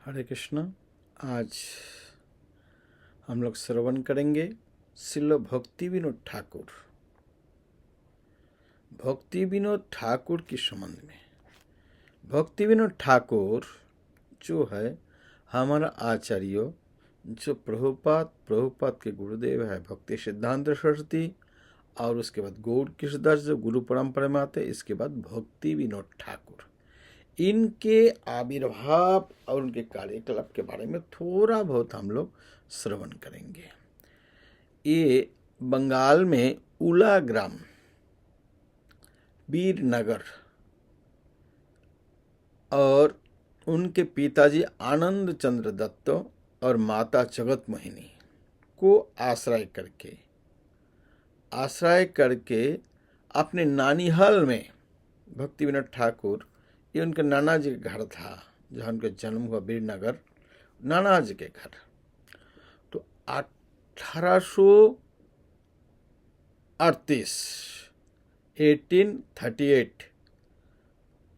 हरे कृष्णा। आज हम लोग श्रवण करेंगे श्रील भक्ति विनोद ठाकुर। भक्ति विनोद ठाकुर के संबंध में। भक्ति विनोद ठाकुर जो है हमारा आचार्य, जो प्रभुपाद के गुरुदेव है भक्ति सिद्धांत सरस्वती, और उसके बाद गौर कृष्णदास जो गुरु परंपरा में आते, इसके बाद भक्ति विनोद ठाकुर। इनके आविर्भाव और उनके कार्यकलाप के बारे में थोड़ा बहुत हम लोग श्रवण करेंगे। ये बंगाल में उला ग्राम, वीरनगर, और उनके पिताजी आनंद चंद्र दत्त और माता जगत मोहिनी को आश्रय करके अपने नानीहाल में भक्ति विनोद ठाकुर, ये उनके नाना जी का घर था जहाँ उनका जन्म हुआ, वीरनगर, नाना जी के घर। तो 1838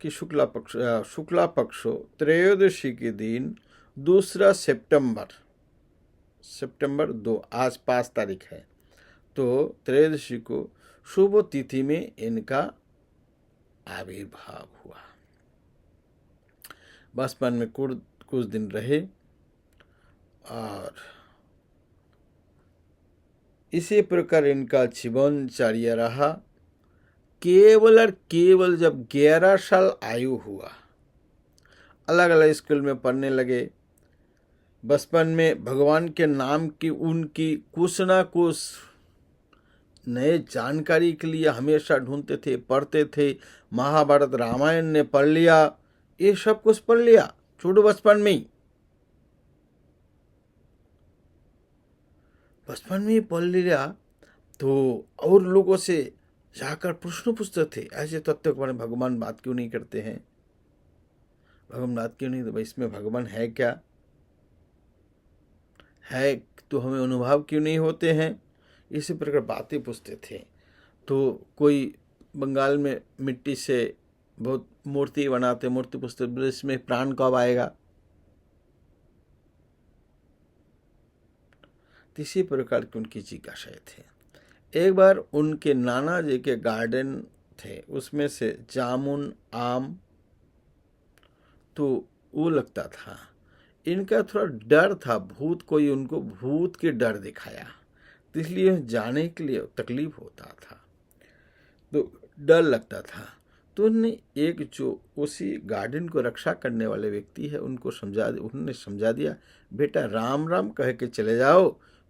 की शुक्ला पक्ष त्रयोदशी के दिन 2 सितंबर 2, आज 5 तारीख है, तो त्रयोदशी को शुभ तिथि में इनका आविर्भाव हुआ। बचपन में कुछ दिन रहे और इसी प्रकार इनका जीवनचर्या रहा। केवल और केवल जब 11 साल आयु हुआ, अलग अलग स्कूल में पढ़ने लगे। बचपन में भगवान के नाम की उनकी कुछ ना कुछ नए जानकारी के लिए हमेशा ढूंढते थे, पढ़ते थे। महाभारत रामायण ने पढ़ लिया, ये सब कुछ पढ़ लिया छोटे बचपन में ही। बचपन में ही पढ़ लिया तो और लोगों से जाकर प्रश्न पूछते थे, ऐसे तत्व के बारे में भगवान बात क्यों नहीं करते हैं, भगवान बात क्यों नहीं, तो भाई इसमें भगवान है क्या, है तो हमें अनुभव क्यों नहीं होते हैं, इसी प्रकार बातें पूछते थे। तो कोई बंगाल में मिट्टी से बहुत मूर्ति बनाते, मूर्ति पूछते, इसमें प्राण कब आएगा। इसी प्रकार की उनकी जिज्ञासाएं थे। एक बार उनके नाना जी के गार्डन थे, उसमें से जामुन, आम, तो वो लगता था। इनका थोड़ा डर था, भूत कोई उनको भूत के डर दिखाया, तो इसलिए जाने के लिए तकलीफ होता था, तो डर लगता था। तो उन्होंने एक जो उसी गार्डन को रक्षा करने वाले व्यक्ति है उन्होंने समझा दिया, बेटा राम राम कह के चले जाओ,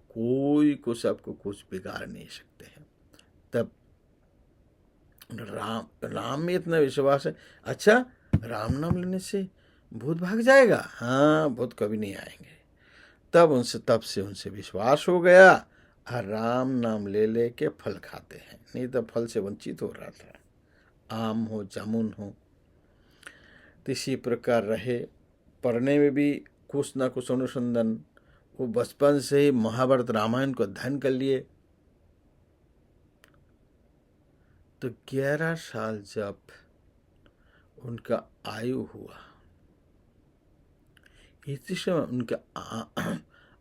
कोई कुछ आपको कुछ बिगाड़ नहीं सकते हैं। तब राम में इतना विश्वास है, अच्छा राम नाम लेने से भूत भाग जाएगा, हाँ भूत कभी नहीं आएंगे। तब से उनसे विश्वास हो गया और राम नाम ले के फल खाते हैं, नहीं तो फल से वंचित हो रहा था, आम हो जामुन हो। तो इसी प्रकार रहे, पढ़ने में भी कुछ ना कुछ अनुसंधान, वो बचपन से ही महाभारत रामायण को अध्ययन कर लिए। तो 11 साल जब उनका आयु हुआ, इसी समय उनका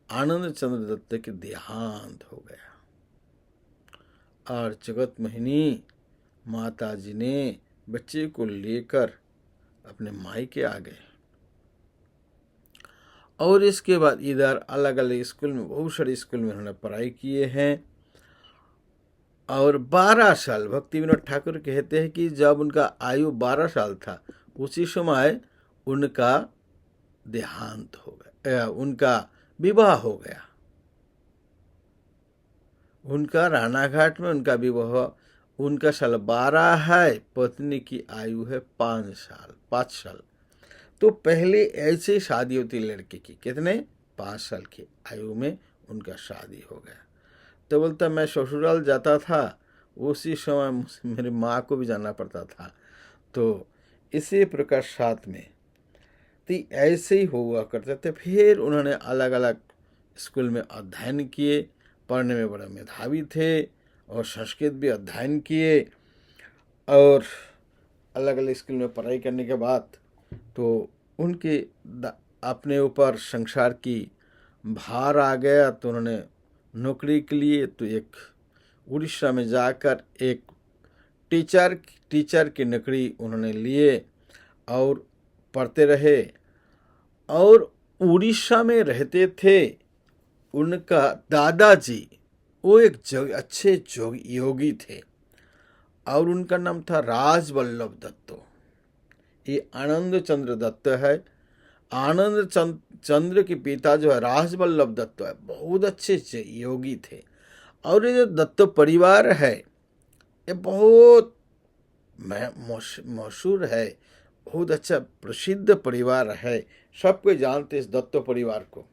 आनंद चंद्र दत्त के देहांत हो गया और जगत मोहिनी माता जी ने बच्चे को लेकर अपने मायके आ गए। और इसके बाद इधर अलग अलग स्कूल में, बहुत सारे स्कूल में उन्होंने पढ़ाई किए हैं। और 12 साल, भक्ति विनोद ठाकुर कहते हैं कि जब उनका आयु 12 साल था, उसी समय उनका देहांत हो गया, उनका विवाह हो गया। उनका रानाघाट में उनका विवाह, उनका साल 12 है, पत्नी की आयु है 5 साल। तो पहले ऐसे शादी होती लड़के की, कितने 5 साल की आयु में उनका शादी हो गया। तो बोलता मैं ससुराल जाता था, उसी समय मेरी माँ को भी जाना पड़ता था। तो इसी प्रकार साथ में तो ऐसे ही हुआ करते थे। फिर उन्होंने अलग अलग स्कूल में अध्ययन किए, पढ़ने में बड़े मेधावी थे और संस्कृत भी अध्ययन किए। और अलग अलग स्कूल में पढ़ाई करने के बाद तो उनके अपने ऊपर संसार की भार आ गया तो उन्होंने नौकरी के लिए तो एक उड़ीसा में जाकर एक टीचर की नौकरी उन्होंने लिए और पढ़ते रहे। और उड़ीसा में रहते थे उनका दादाजी, वो एक अच्छे योगी थे और उनका नाम था राजवल्लभ दत्त। ये आनंद चंद्र दत्त है। आनंद चंद्र के पिता जो है राजवल्लभ दत्त है, बहुत अच्छे योगी थे। और ये जो दत्त परिवार है ये बहुत मशहूर है, बहुत अच्छा प्रसिद्ध परिवार है, सब कोई जानते इस दत्त परिवार को।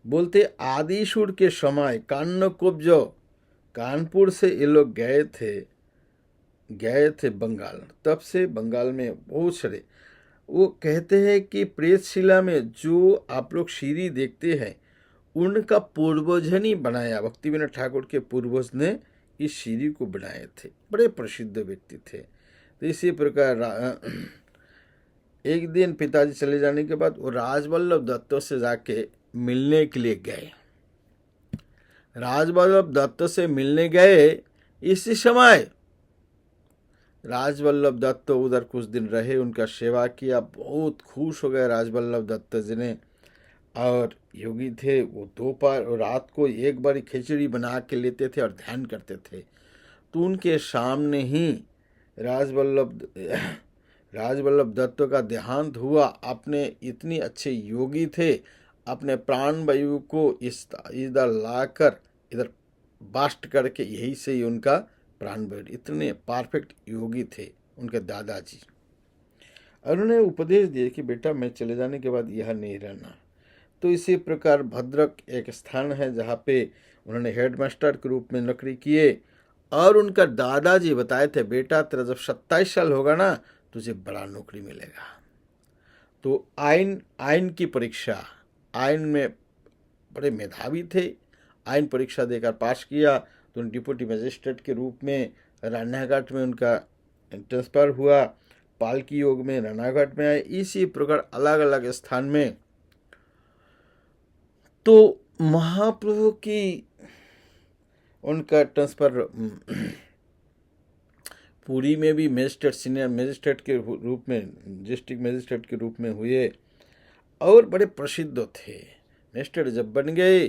बोलते आदिशूर के समय कान्नकुब्ज, कानपुर से ये लोग गए थे बंगाल। तब से बंगाल में बहुत सारे, वो कहते हैं कि प्रेतशिला में जो आप लोग सीढ़ी देखते हैं उनका पूर्वज ने बनाया, भक्ति विनोद ठाकुर के पूर्वज ने इस सीढ़ी को बनाए थे, बड़े प्रसिद्ध व्यक्ति थे। तो इसी प्रकार एक दिन पिताजी चले जाने के बाद वो राजवल्लभ दत्त से जाके मिलने के लिए गए। राजवल्लभ दत्त से मिलने गए, इसी समय राजवल्लभ दत्त उधर कुछ दिन रहे, उनका सेवा किया, बहुत खुश हो गए राजवल्लभ दत्त जी ने। और योगी थे वो दोपहर रात को एक बार खिचड़ी बना के लेते थे और ध्यान करते थे। तो उनके सामने ही राजवल्लभ दत्त का देहांत हुआ। अपने इतनी अच्छे योगी थे, अपने प्राण वायु को इधर लाकर इधर बास्ट करके यही से ही उनका प्राण वायु, इतने परफेक्ट योगी थे उनके दादाजी। और उन्होंने उपदेश दिए कि बेटा मैं चले जाने के बाद यह नहीं रहना। तो इसी प्रकार भद्रक एक स्थान है जहाँ पे उन्होंने हेडमास्टर के रूप में नौकरी किए। और उनका दादाजी बताए थे बेटा तेरा जब 27 साल होगा ना तुझे बड़ा नौकरी मिलेगा। तो आइन की परीक्षा, आइन में बड़े मेधावी थे, आइन परीक्षा देकर पास किया तो डिप्टी मजिस्ट्रेट के रूप में रानाघाट में उनका ट्रांसफर हुआ। पालकी योग में रानाघाट में आए। इसी प्रकार अलग अलग स्थान में। तो महाप्रभु की उनका ट्रांसफर पुरी में भी मजिस्ट्रेट, सीनियर मजिस्ट्रेट के रूप में, डिस्ट्रिक्ट मजिस्ट्रेट के रूप में हुए और बड़े प्रसिद्ध थे। मजिस्ट्रेट जब बन गए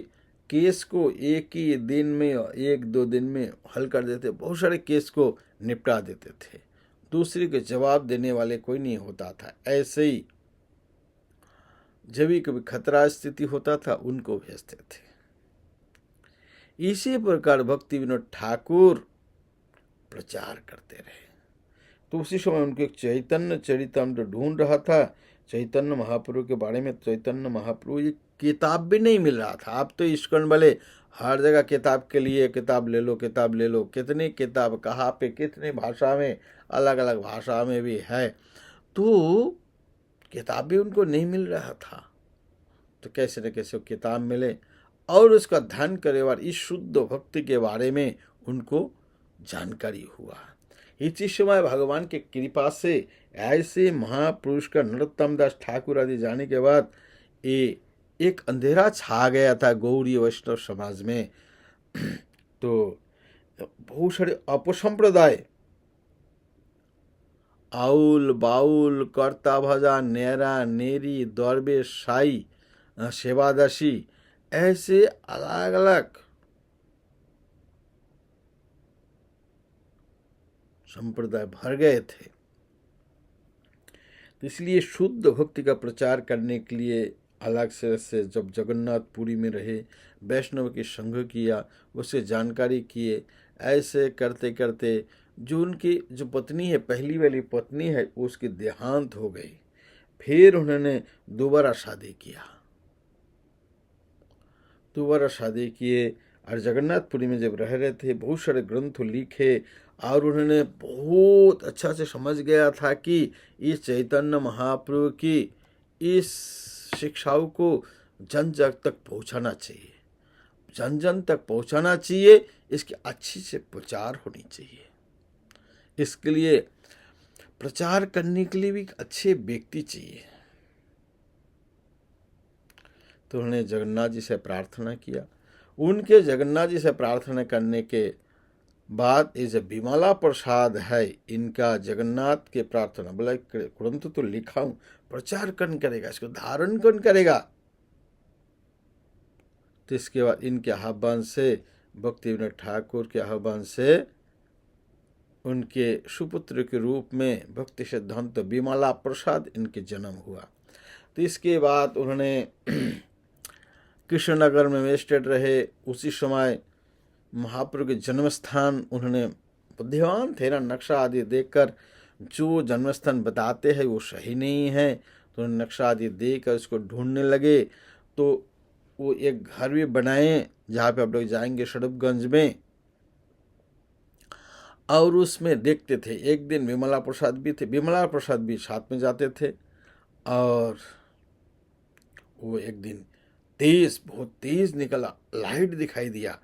केस को एक ही दिन में, एक दो दिन में हल कर देते, बहुत सारे केस को निपटा देते थे, दूसरे के जवाब देने वाले कोई नहीं होता था। ऐसे ही जब भी कभी खतरा स्थिति होता था उनको भेजते थे। इसी प्रकार भक्ति विनोद ठाकुर प्रचार करते रहे। तो उसी समय उनके चैतन्य चरितामृत ढूंढ रहा था, चैतन्य महाप्रभु के बारे में। चैतन्य महाप्रभु ये किताब भी नहीं मिल रहा था। आप तो इस्कॉन वाले हर जगह किताब के लिए किताब ले लो, किताब ले लो, कितनी किताब कहाँ पे कितनी भाषा में, अलग अलग भाषा में भी है, तो किताब भी उनको नहीं मिल रहा था। तो कैसे न कैसे किताब मिले और उसका ध्यान करे और इस शुद्ध भक्ति के बारे में उनको जानकारी हुआ। इसी समय भगवान की कृपा से ऐसे महापुरुष का नरोत्तम दास ठाकुर आदि जाने के बाद ये एक अंधेरा छा गया था गौड़ी वैष्णव समाज में। तो बहुत सारे अपसंप्रदाय, आउल बाउल, कर्ता भजा, नेरा नेरी, दरवेश, साई, सेवादासी, ऐसे अलग अलग संप्रदाय भर गए थे। तो इसलिए शुद्ध भक्ति का प्रचार करने के लिए अलग से जब जगन्नाथपुरी में रहे, वैष्णव की संघ किया, उससे जानकारी किए, ऐसे करते करते जो उनकी जो पत्नी है, पहली वाली पत्नी है, उसकी देहांत हो गई। फिर उन्होंने दोबारा शादी किया, दोबारा शादी किए और जगन्नाथपुरी में जब रह रहे थे बहुत सारे ग्रंथ लिखे और उन्होंने बहुत अच्छा से समझ गया था कि इस चैतन्य महाप्रभु की इस शिक्षाओं को जन जन तक पहुंचाना चाहिए, जन जन तक पहुंचाना चाहिए, इसकी अच्छी से प्रचार होनी चाहिए। इसके लिए प्रचार करने के लिए भी अच्छे व्यक्ति चाहिए। तो उन्होंने जगन्नाथ जी से प्रार्थना किया। उनके जगन्नाथ जी से प्रार्थना करने के बाद ये जो विमला प्रसाद है, इनका जगन्नाथ के प्रार्थना बोला, कुरंतु तो लिखा हूं, प्रचार कौन करेगा, इसको धारण कौन करेगा। तो इसके बाद इनके आह्वान से, भक्ति विनोद ठाकुर के आह्वान से, उनके सुपुत्र के रूप में भक्ति सिद्धांत विमला प्रसाद इनके जन्म हुआ। तो इसके बाद उन्होंने कृष्णनगर में मजिस्ट्रेट रहे। उसी समय महाप्रभु के जन्म स्थान, उन्होंने बुद्धिमान थे ना, नक्शा आदि देखकर जो जन्म स्थान बताते हैं वो सही नहीं है, तो उन्होंने नक्शा आदि देखकर उसको ढूंढने लगे। तो वो एक घर भी बनाए जहाँ पे आप लोग जाएंगे सड़पगंज में, और उसमें देखते थे। एक दिन विमला प्रसाद भी थे, विमला प्रसाद भी साथ में जाते थे। और वो एक दिन तेज, बहुत तेज निकला, लाइट दिखाई दिया।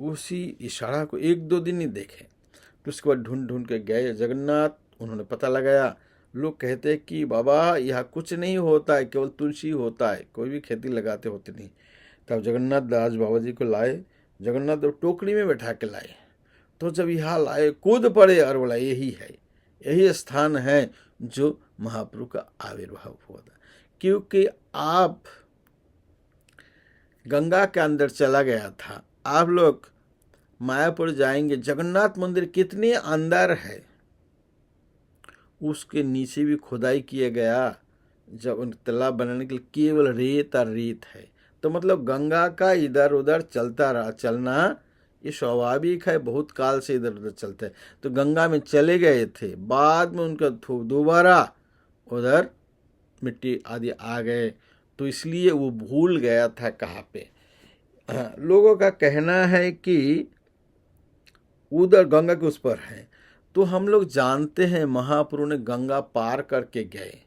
उसी इशारा को 1-2 दिन ही देखे, तो उसके बाद ढूंढ ढूंढ के गए जगन्नाथ। उन्होंने पता लगाया। लोग कहते हैं कि बाबा यहाँ कुछ नहीं होता है, केवल तुलसी होता है, कोई भी खेती लगाते होते नहीं। तब जगन्नाथ दास बाबा जी को लाए। जगन्नाथ तो टोकरी में बैठा के लाए। तो जब यहाँ लाए, कूद पड़े और बोला यही है, यही स्थान है जो महाप्रभु का आविर्भाव हुआ था। क्योंकि आप गंगा के अंदर चला गया था। आप लोग मायापुर जाएंगे, जगन्नाथ मंदिर कितने अंदर है, उसके नीचे भी खुदाई किया गया। जब उन तालाब बनाने के लिए केवल रेत और रेत है। तो मतलब गंगा का इधर उधर चलता रहा, चलना ये स्वाभाविक है, बहुत काल से इधर उधर चलते हैं। तो गंगा में चले गए थे, बाद में उनका दोबारा उधर मिट्टी आदि आ गए, तो इसलिए वो भूल गया था कहाँ पे। लोगों का कहना है कि उधर गंगा के उस पर है। तो हम लोग जानते हैं महाप्रभु ने गंगा पार करके गए,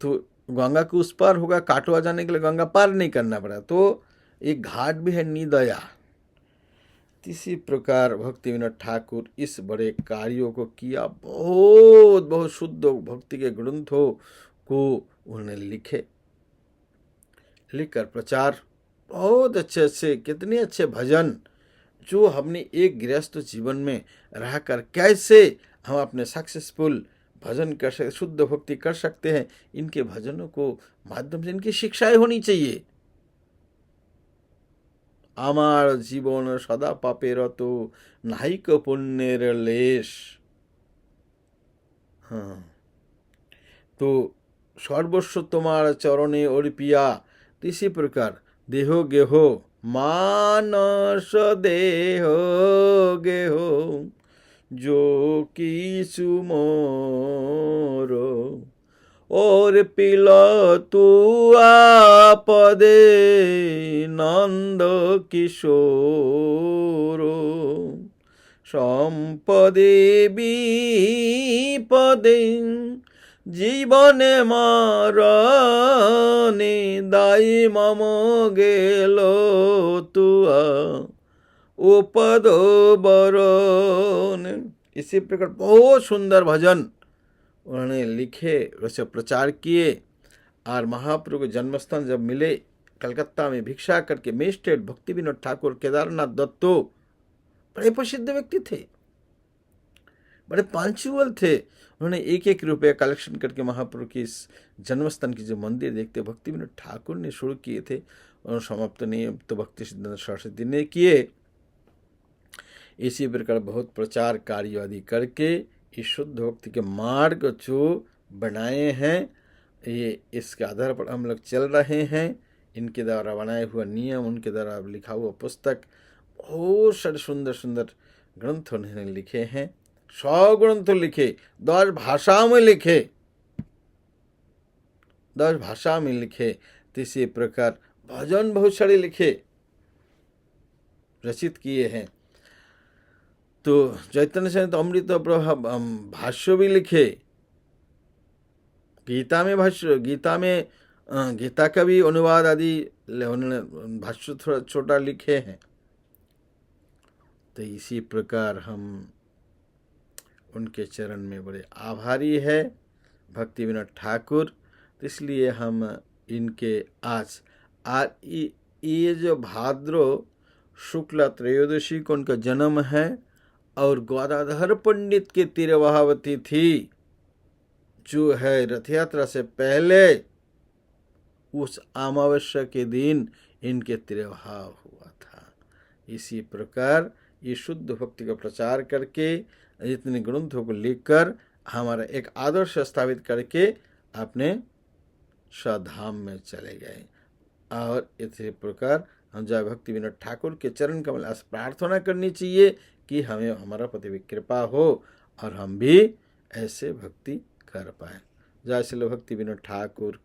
तो गंगा के उस पार होगा, काटवा जाने के लिए गंगा पार नहीं करना पड़ा। तो एक घाट भी है निदया। इसी प्रकार भक्ति विनोद ठाकुर इस बड़े कार्यों को किया। बहुत बहुत शुद्ध भक्ति के ग्रंथों को उन्होंने लिखे, लिखकर प्रचार, बहुत अच्छे अच्छे, कितने अच्छे भजन जो हमने एक गृहस्थ जीवन में रहकर कैसे हम अपने सक्सेसफुल भजन कर सकते, शुद्ध भक्ति कर सकते हैं। इनके भजनों को माध्यम से इनकी शिक्षाएं होनी चाहिए। आमार जीवन सदा पापेर तो नाहिक पुण्येर लेश। हाँ, तो सर्वस्व तुम्हार चरणे अर्पिया। तो इसी प्रकार देहो गेहो मानस देहो गेहो जो किछु मोरो और पिला तू आपदे नंद किशोर संपदे विपदे जीवने मारने दाई मम गेलो तुआ उपद बरन। इसी प्रकार बहुत सुंदर भजन उन्होंने लिखे, वैसे प्रचार किए। और महाप्रभु के जन्मस्थान जब मिले कलकत्ता में भिक्षा करके, मजिस्ट्रेट भक्ति विनोद ठाकुर केदारनाथ दत्तो बड़े प्रसिद्ध व्यक्ति थे, बड़े पंचुअल थे। उन्होंने 1-1 रुपया कलेक्शन करके महाप्रभु की इस जन्मस्थान की जो मंदिर देखते भक्ति विनोद ठाकुर ने शुरू किए थे, और समाप्त नहीं तो भक्ति सिद्धांत सरस्वती ने किए। इसी प्रकार बहुत प्रचार कार्य आदि करके इस शुद्ध भक्ति के मार्ग जो बनाए हैं, ये इसके आधार पर हम लोग चल रहे हैं। इनके द्वारा बनाए हुआ नियम, उनके द्वारा लिखा हुआ पुस्तक, बहुत सारे सुंदर सुंदर ग्रंथ उन्होंने लिखे हैं। 100 ग्रंथ लिखे, 10 भाषा में लिखे, 10 भाषा में लिखे। इसी प्रकार भजन बहुत सारे लिखे, रचित किए हैं। तो चैतन्य सहित अमृत प्रभा भाष्य भी लिखे, गीता में भाष्य, गीता में गीता का भी अनुवाद आदि उन्होंने भाष्य थोड़ा छोटा लिखे हैं। तो इसी प्रकार हम उनके चरण में बड़े आभारी है भक्ति विनोद ठाकुर। तो इसलिए हम इनके आज और ये जो भाद्रो शुक्ला त्रयोदशी को उनका जन्म है और गदाधर पंडित की तिरवाहवती थी, जो है रथ यात्रा से पहले उस अमावस्या के दिन इनके तिरवाह हुआ था। इसी प्रकार ये शुद्ध भक्ति का प्रचार करके इतने ग्रंथों को लिखकर हमारा एक आदर्श स्थापित करके अपने स्वधाम में चले गए। और इसी प्रकार हम जय भक्ति विनोद ठाकुर के चरण कमल से प्रार्थना करनी चाहिए कि हमें हमारा प्रति भी कृपा हो और हम भी ऐसे भक्ति कर पाए। जय श्री भक्ति विनोद ठाकुर